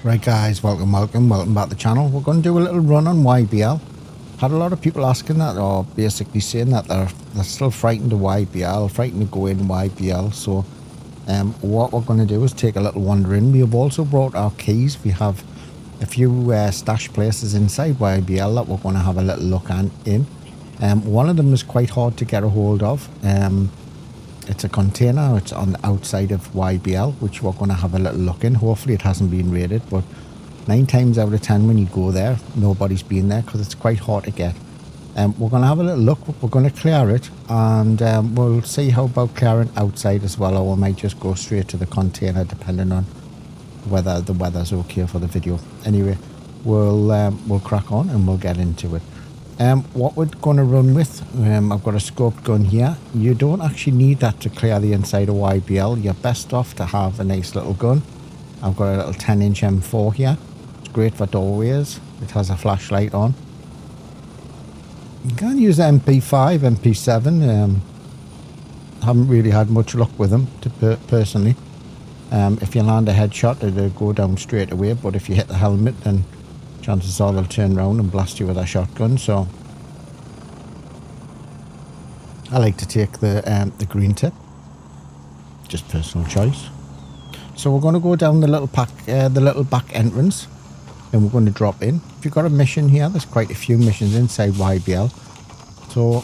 Right guys, welcome back to the channel. We're going to do a little run on YBL. Had a lot of people asking that, or basically saying that they're still frightened of YBL, frightened to go in YBL. So what we're going to do is take a little wander in. We have also brought our keys. We have a few stash places inside YBL that we're going to have a little look in. One of them is quite hard to get a hold of. It's a container. It's on the outside of YBL, which we're going to have a little look in. Hopefully it hasn't been raided, but 9 times out of 10 when you go there, nobody's been there because it's quite hard to get. We're going to have a little look. We're going to clear it, and we'll see how about clearing outside as well, or we might just go straight to the container depending on whether the weather's okay for the video. Anyway, we'll crack on and we'll get into it. What we're going to run with, I've got a scoped gun here. You don't actually need that to clear the inside of YBL. You're best off to have a nice little gun. I've got a little 10-inch M4 here. It's great for doorways. It has a flashlight on. You can use MP5, MP7. Haven't really had much luck with them, personally. If you land a headshot, it'll go down straight away, but if you hit the helmet, then chances are they'll turn around and blast you with a shotgun. So I like to take the green tip, just personal choice. So we're going to go down the little back entrance, and we're going to drop in. If you've got a mission here, there's quite a few missions inside YBL, so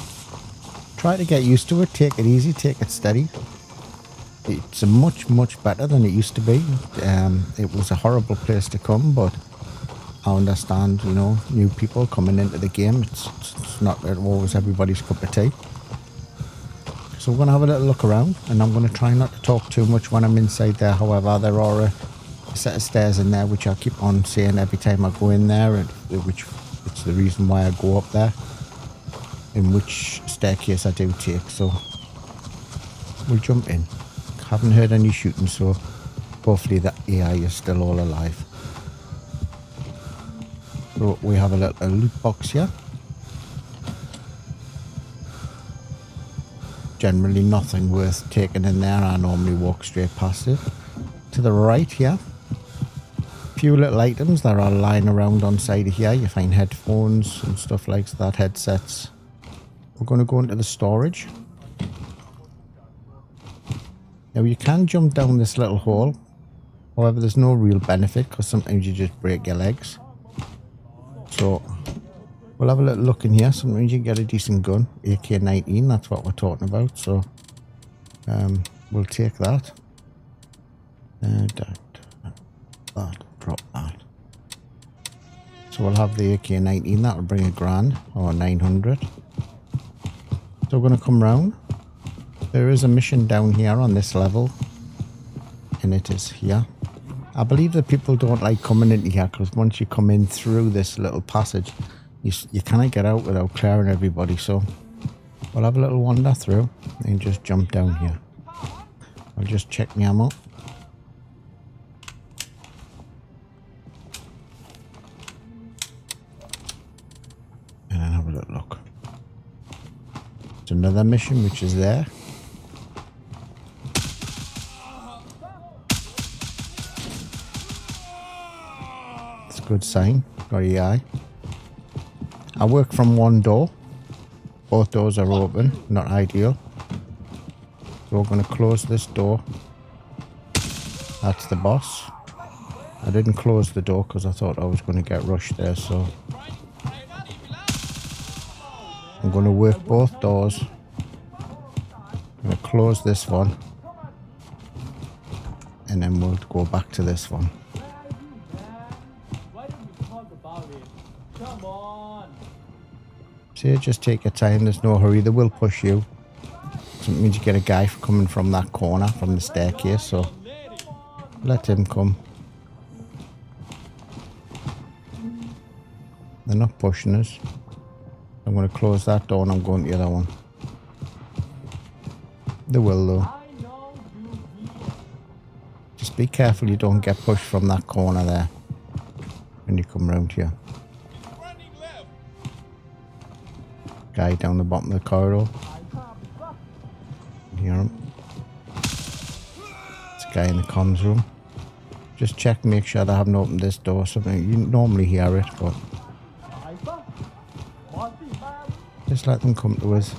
try to get used to it. Take it easy, take it steady. It's much better than it used to be. It was a horrible place to come, but I understand, you know, new people coming into the game. It's not always everybody's cup of tea. So we're going to have a little look around, and I'm going to try not to talk too much when I'm inside there. However, there are a set of stairs in there, which I keep on saying every time I go in there, and which it's the reason why I go up there, in which staircase I do take. So we'll jump in. Haven't heard any shooting, so hopefully the AI is still all alive. So we have a loot box here. Generally nothing worth taking in there. I normally walk straight past it. To the right here, a few little items that are lying around on side of here. You find headphones and stuff like that, headsets. We're going to go into the storage. Now you can jump down this little hole. However, there's no real benefit because sometimes you just break your legs. So we'll have a little look in here. Sometimes you can get a decent gun, AK-19, that's what we're talking about. So we'll take that. Drop that. So we'll have the AK-19, that'll bring $1,000 or 900. So we're going to come round. There is a mission down here on this level, and it is here. I believe that people don't like coming into here because once you come in through this little passage, you cannot get out without clearing everybody. So we'll have a little wander through and just jump down here. I'll just check my ammo. And then have a little look. It's another mission which is there. Good sign. Got AI. I work from one door. Both doors are open. Not ideal. So we're going to close this door. That's the boss. I didn't close the door because I thought I was going to get rushed there. So I'm going to work both doors. I'm going to close this one. And then we'll go back to this one. So just take your time, there's no hurry, they will push you. Sometimes you get a guy coming from that corner, from the staircase, so let him come. They're not pushing us. I'm going to close that door and I'm going to the other one. They will though. Just be careful you don't get pushed from that corner there when you come round here. Guy down the bottom of the corridor. Hear him. It's a guy in the comms room. Just check, make sure they haven't opened this door. Something you normally hear it, but just let them come to us.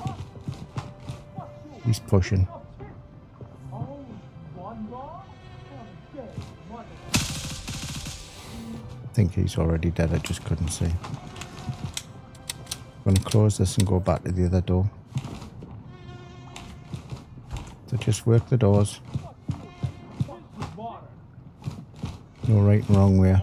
He's pushing. I think he's already dead. I just couldn't see. I'm going to close this and go back to the other door. So just work the doors. No right and wrong way.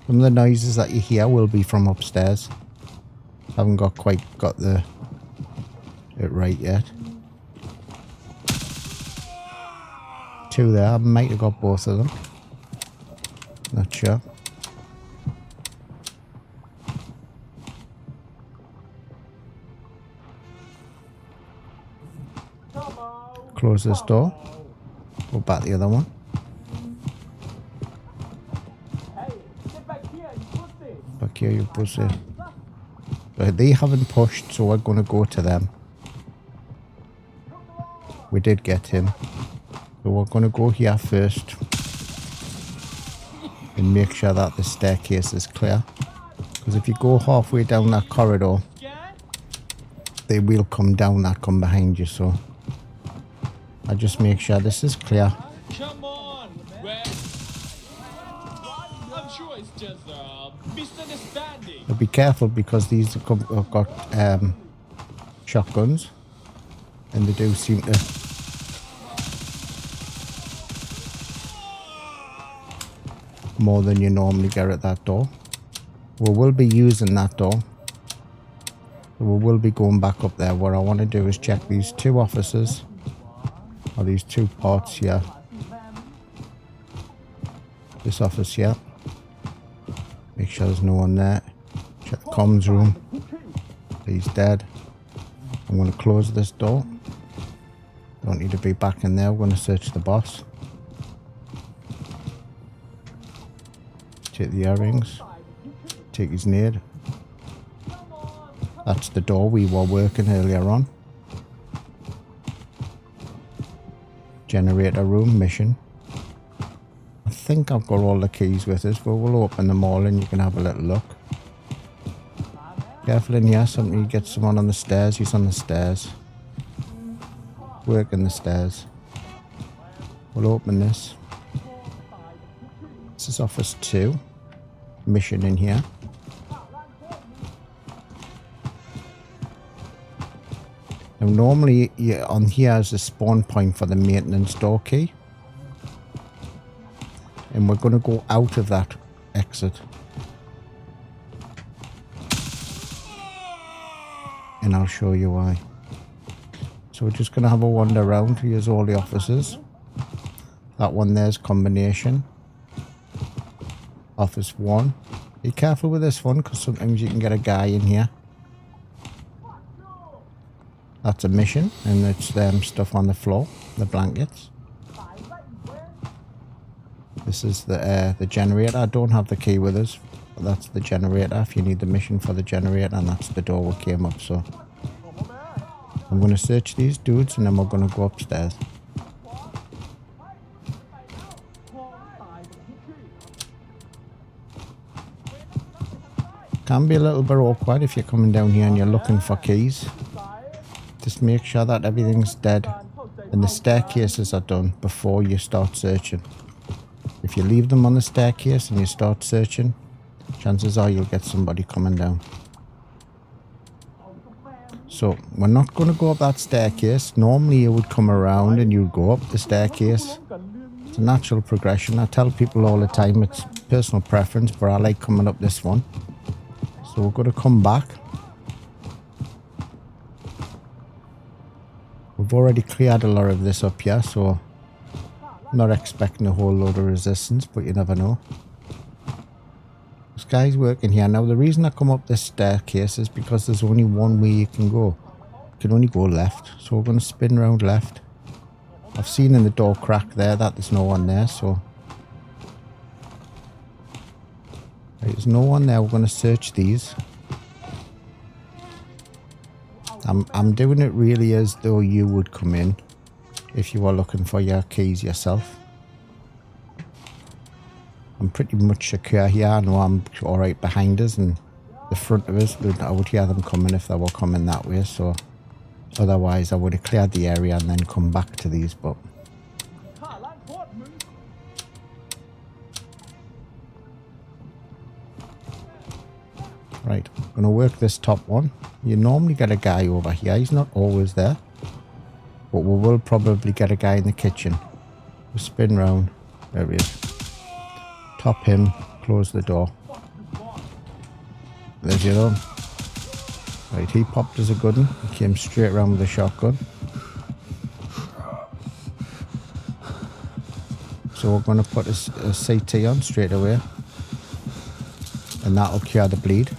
Some of the noises that you hear will be from upstairs. Haven't quite got it right yet. Two there. I might have got both of them. Not sure. Close this door. Go back the other one. Back here, you pussy. But they haven't pushed, so we're going to go to them. We did get him. So we're going to go here first. And make sure that the staircase is clear. Because if you go halfway down that corridor, they will come down that come behind you, so I just make sure this is clear. Come on, I'm sure it's just a misunderstanding. But be careful because these have got shotguns, and they do seem to more than you normally get at that door. We will be using that door. We will be going back up there. What I want to do is check these two officers. Or these two parts here. This office here. Make sure there's no one there. Check the comms room. He's dead. I'm going to close this door. Don't need to be back in there. We're going to search the boss. Take the earrings. Take his nade. That's the door we were working earlier on. Generator room mission. I think I've got all the keys with us, but we'll open them all and you can have a little look. Careful in here, somebody gets someone on the stairs. He's on the stairs. Working the stairs. We'll open this. This is office 2. Mission in here. Now normally on here is the spawn point for the maintenance door key. And we're going to go out of that exit. And I'll show you why. So we're just going to have a wander around. Here's all the officers. That one there's combination. Office 1. Be careful with this one because sometimes you can get a guy in here. That's a mission, and it's stuff on the floor, the blankets. This is the generator. I don't have the key with us, but that's the generator if you need the mission for the generator, and that's the door we came up, so. I'm going to search these dudes, and then we're going to go upstairs. Can be a little bit awkward if you're coming down here and you're looking for keys. Just make sure that everything's dead and the staircases are done before you start searching. If you leave them on the staircase and you start searching, chances are you'll get somebody coming down. So we're not going to go up that staircase. Normally you would come around and you'd go up the staircase. It's a natural progression. I tell people all the time it's personal preference, but I like coming up this one. So we're going to come back. We've already cleared a lot of this up here, so I'm not expecting a whole load of resistance, but you never know. This guy's working here. Now the reason I come up this staircase is because there's only one way you can go. You can only go left, so we're going to spin round left. I've seen in the door crack there that there's no one there, so there's no one there. We're going to search these. I'm doing it really as though you would come in if you were looking for your keys yourself. I'm pretty much secure here. I know I'm alright behind us and the front of us, but I would hear them coming if they were coming that way, so otherwise I would have cleared the area and then come back to these, but right, I'm going to work this top one. You normally get a guy over here. He's not always there, but we will probably get a guy in the kitchen. We'll spin round. There he is. Top him, close the door. There's your own. Right, he popped as a good one. He came straight around with a shotgun. So we're going to put a CT on straight away. And that'll cure the bleed.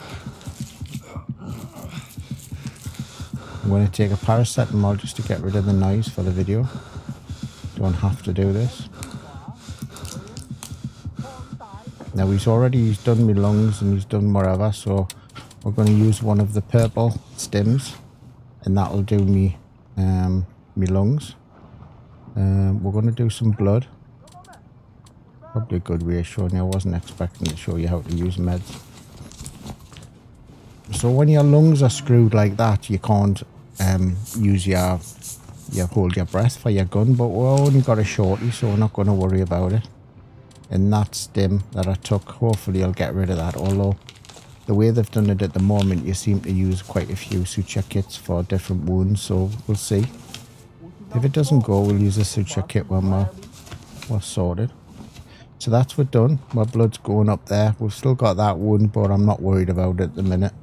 I'm going to take a paracetamol just to get rid of the noise for the video. Don't have to do this. Now he's done my lungs and he's done whatever, so we're going to use one of the purple stims and that'll do me my lungs. We're going to do some blood. Probably a good way of showing you. I wasn't expecting to show you how to use meds. So when your lungs are screwed like that, you can't use hold your breath for your gun, but we've only got a shorty, so we're not going to worry about it. And that stim that I took, hopefully I'll get rid of that, although the way they've done it at the moment, you seem to use quite a few suture kits for different wounds, so we'll see. If it doesn't go, we'll use a suture kit when we're sorted. So that's what done. My blood's going up there. We've still got that wound, but I'm not worried about it at the minute.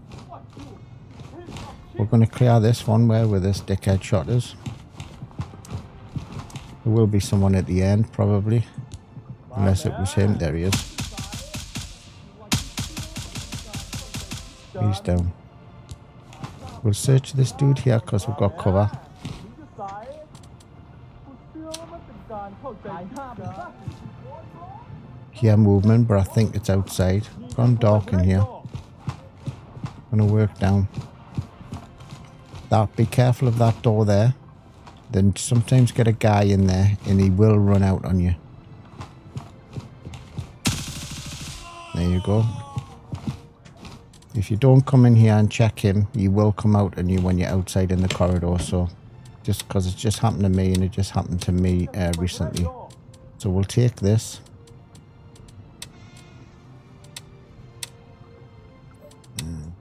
We're going to clear this one where this dickhead shot is. There will be someone at the end, probably. Unless it was him. There he is. He's down. We'll search this dude here because we've got cover. Hear movement, but I think it's outside. Gone dark in here. Gonna work down. Be careful of that door there. Then sometimes get a guy in there and he will run out on you. There you go. If you don't come in here and check him, he will come out on you when you're outside in the corridor. So just because it just happened to me and it just happened to me recently. So we'll take this.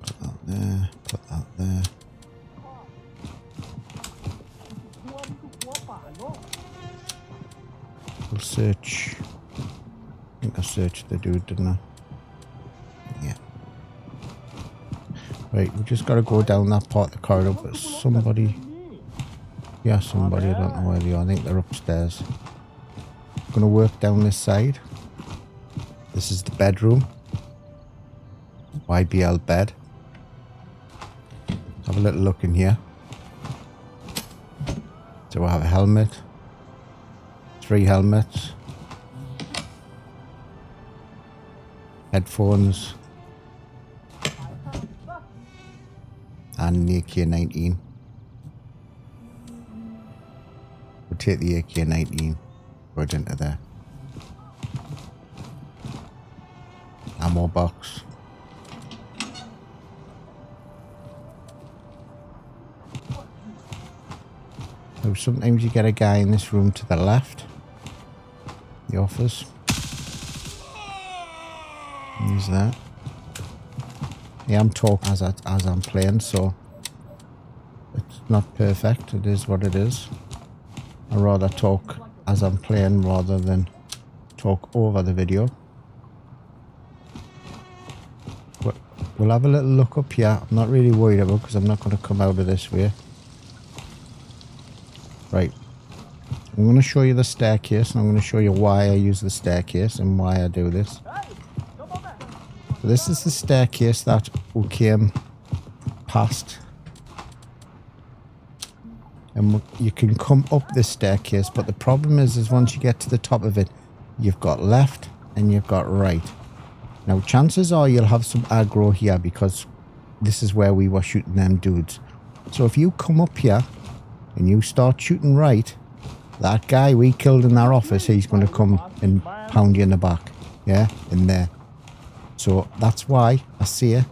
Put that there. Put that there. We'll search. I think I searched the dude, didn't I? Yeah. Right, we just got to go down that part of the corridor, but somebody... Yeah, somebody, I don't know where they are. I think they're upstairs. I'm going to work down this side. This is the bedroom. YBL bed. Have a little look in here. So I have a helmet. 3 helmets. Headphones. And the AK-19. We'll take the AK-19 right into there. Ammo box. So sometimes you get a guy in this room to the left. The office. He's there. Yeah, I'm talking as I'm playing, so it's not perfect. It is what it is. I'd rather talk as I'm playing rather than talk over the video. But we'll have a little look up here. I'm not really worried about because I'm not going to come out of this way. Right. I'm going to show you the staircase and I'm going to show you why I use the staircase and why I do this. So this is the staircase that we came past. And you can come up this staircase, but the problem is once you get to the top of it, you've got left and you've got right. Now chances are you'll have some aggro here because this is where we were shooting them dudes. So if you come up here and you start shooting right, that guy we killed in our office, he's going to come and pound you in the back. Yeah, in there. So that's why I say,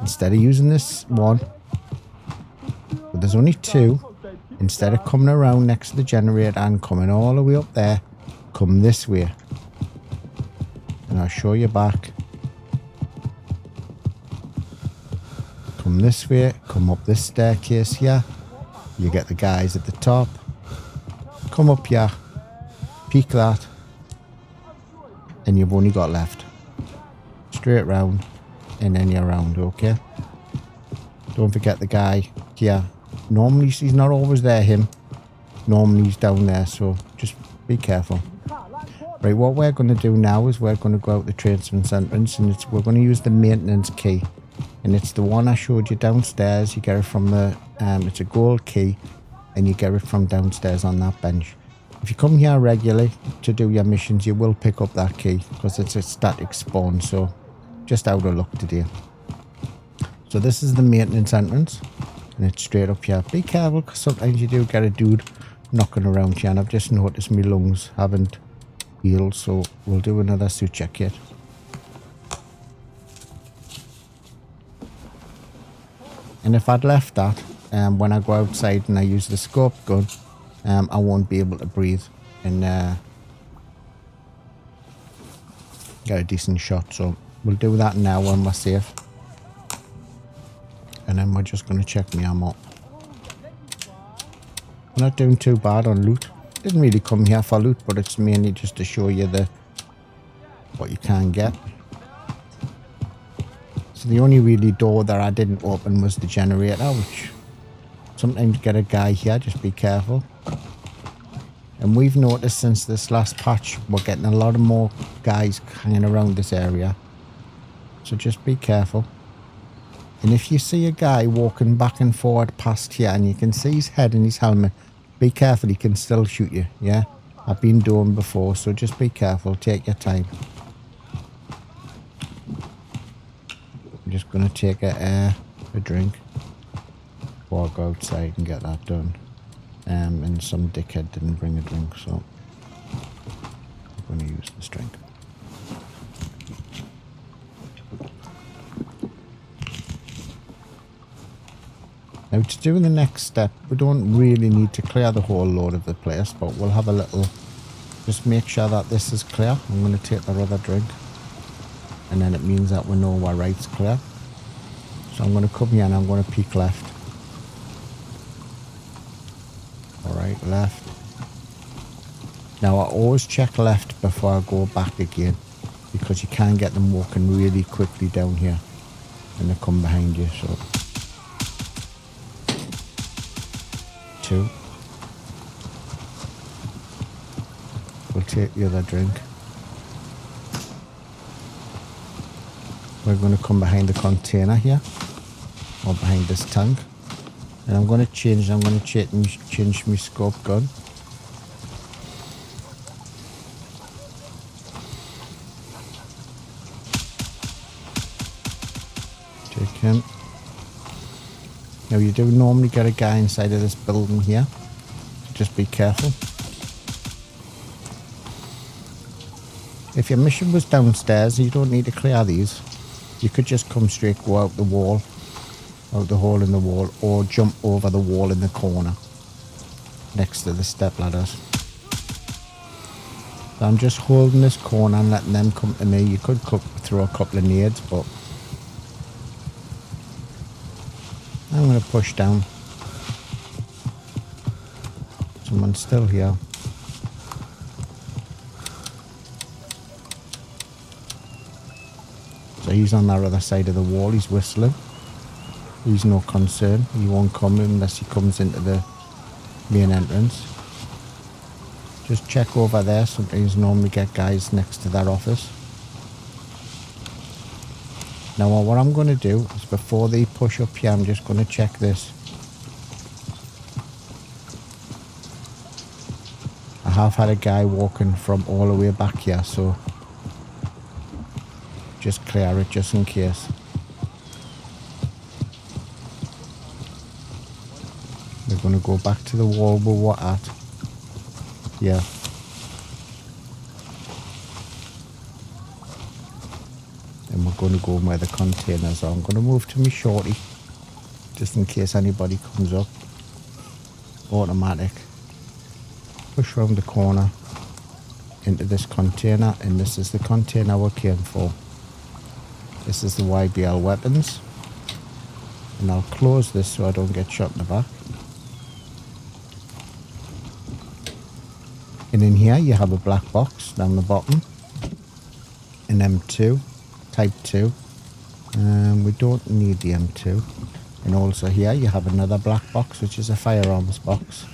instead of using this one, but there's only two, instead of coming around next to the generator and coming all the way up there, come this way. And I'll show you back. Come this way, come up this staircase here. You get the guys at the top. Come up here, peek that, and you've only got left. Straight round, and then you're round, okay? Don't forget the guy here. Normally he's not always there, him. Normally he's down there, so just be careful. Right, what we're going to do now is we're going to go out the tradesman's entrance, and we're going to use the maintenance key. And it's the one I showed you downstairs. You get it from the, it's a gold key, and you get it from downstairs on that bench. If you come here regularly to do your missions, you will pick up that key because it's a static spawn, so just out of luck today. So this is the maintenance entrance, and it's straight up here. Be careful because sometimes you do get a dude knocking around here, and I've just noticed my lungs haven't healed, so we'll do another suit check yet. And if I'd left that, when I go outside and I use the scope gun, I won't be able to breathe and get a decent shot. So we'll do that now when we're safe. And then we're just going to check my ammo. I'm not doing too bad on loot. Didn't really come here for loot, but it's mainly just to show you what you can get. So the only really door that I didn't open was the generator, which sometimes get a guy here, just be careful. And we've noticed since this last patch, we're getting a lot of more guys hanging around this area. So just be careful. And if you see a guy walking back and forward past here and you can see his head and his helmet, be careful, he can still shoot you, yeah? I've been doing before, so just be careful, take your time. I'm just going to take a drink before I go outside and get that done. And some dickhead didn't bring a drink, so I'm going to use this drink. Now to do the next step, we don't really need to clear the whole load of the place, but we'll have a little, just make sure that this is clear. I'm going to take the other drink, and then it means that we know our right's clear. So I'm going to come here and I'm going to peek left. Alright, left. Now I always check left before I go back again, because you can get them walking really quickly down here and they come behind you. So 2. We'll take the other drink. We're going to come behind the container here, or behind this tank. And I'm going to change my scope gun. Take him. Now you do normally get a guy inside of this building here. Just be careful. If your mission was downstairs, you don't need to clear these. You could just come straight, go out the wall, out the hole in the wall, or jump over the wall in the corner next to the step ladders. So I'm just holding this corner and letting them come to me. You could throw a couple of nades, but I'm going to push down. Someone's still here. So he's on that other side of the wall, he's whistling. He's no concern, he won't come unless he comes into the main entrance. Just check over there, sometimes normally get guys next to that office. Now what I'm going to do is before they push up here, I'm just going to check this. I have had a guy walking from all the way back here, so just clear it just in case. We're going to go back to the wall we were at. Yeah. And we're going to go where the containers are. I'm going to move to me shorty, just in case anybody comes up. Automatic. Push around the corner into this container, and this is the container we came for. This is the YBL weapons. And I'll close this so I don't get shot in the back. And in here you have a black box down the bottom. An M2, type 2. We don't need the M2. And also here you have another black box, which is a firearms box.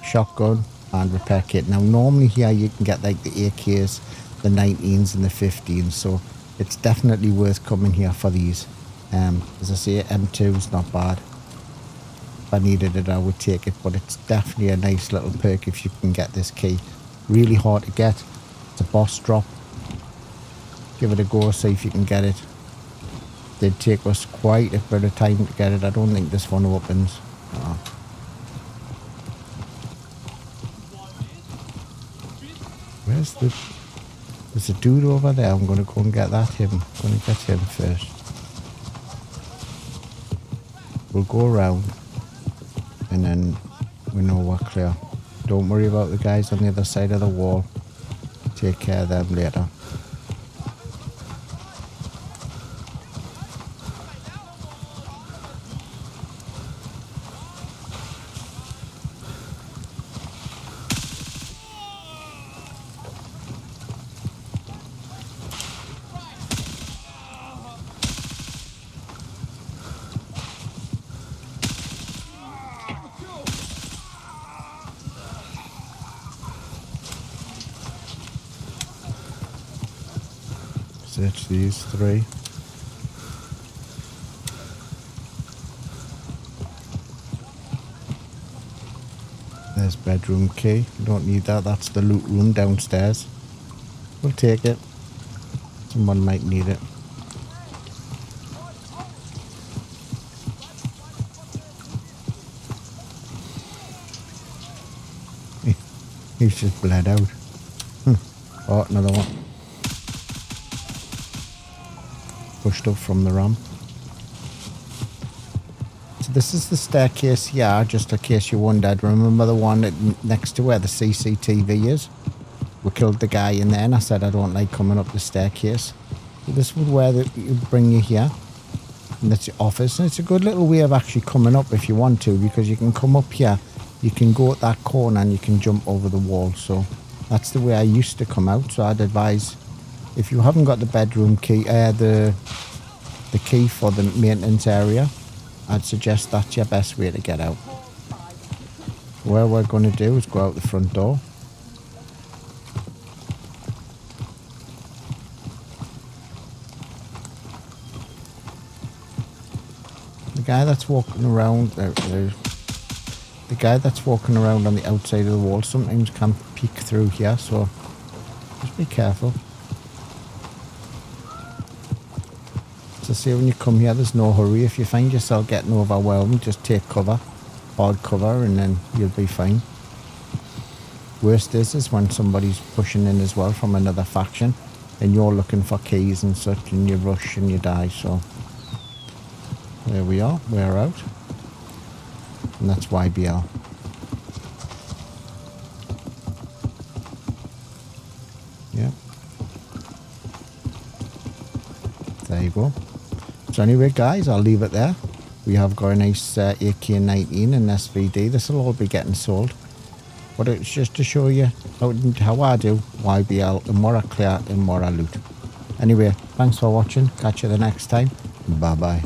Shotgun and repair kit. Now normally here you can get like the AKs, the 19s and the 15s. So it's definitely worth coming here for these. As I say, M2 is not bad. If I needed it, I would take it, but it's definitely a nice little perk if you can get this key. Really hard to get. It's a boss drop. Give it a go, see if you can get it. Did take us quite a bit of time to get it. I don't think this one opens. Where's the... There's a dude over there. I'm going to go and get that him. I'm going to get him first. We'll go around and then we know we're clear. Don't worry about the guys on the other side of the wall. Take care of them later. Search these three. There's bedroom key. We don't need that. That's the loot room downstairs. We'll take it. Someone might need it. He's just bled out. Oh, another one. Pushed up from the ramp. So this is the staircase here, just in case you wondered. Remember the one next to where the CCTV is? We killed the guy in there and I said I don't like coming up the staircase. So this would where you bring you here. And that's your office. And it's a good little way of actually coming up if you want to, because you can come up here, you can go at that corner and you can jump over the wall. So that's the way I used to come out. So I'd advise, if you haven't got the bedroom key, the key for the maintenance area, I'd suggest that's your best way to get out. What we're going to do is go out the front door. The guy that's walking around, the guy that's walking around on the outside of the wall sometimes can peek through here, so just be careful. So see, when you come here, there's no hurry. If you find yourself getting overwhelmed, just take cover, hard cover, and then you'll be fine. Worst is when somebody's pushing in as well from another faction, and you're looking for keys and such, and you rush and you die. So there we are, we're out, and that's YBL. Yeah. There you go. So anyway, guys, I'll leave it there. We have got a nice AK-19 and SVD. This will all be getting sold. But it's just to show you how I do YBL and what I clear and what I loot. Anyway, thanks for watching. Catch you the next time. Bye-bye.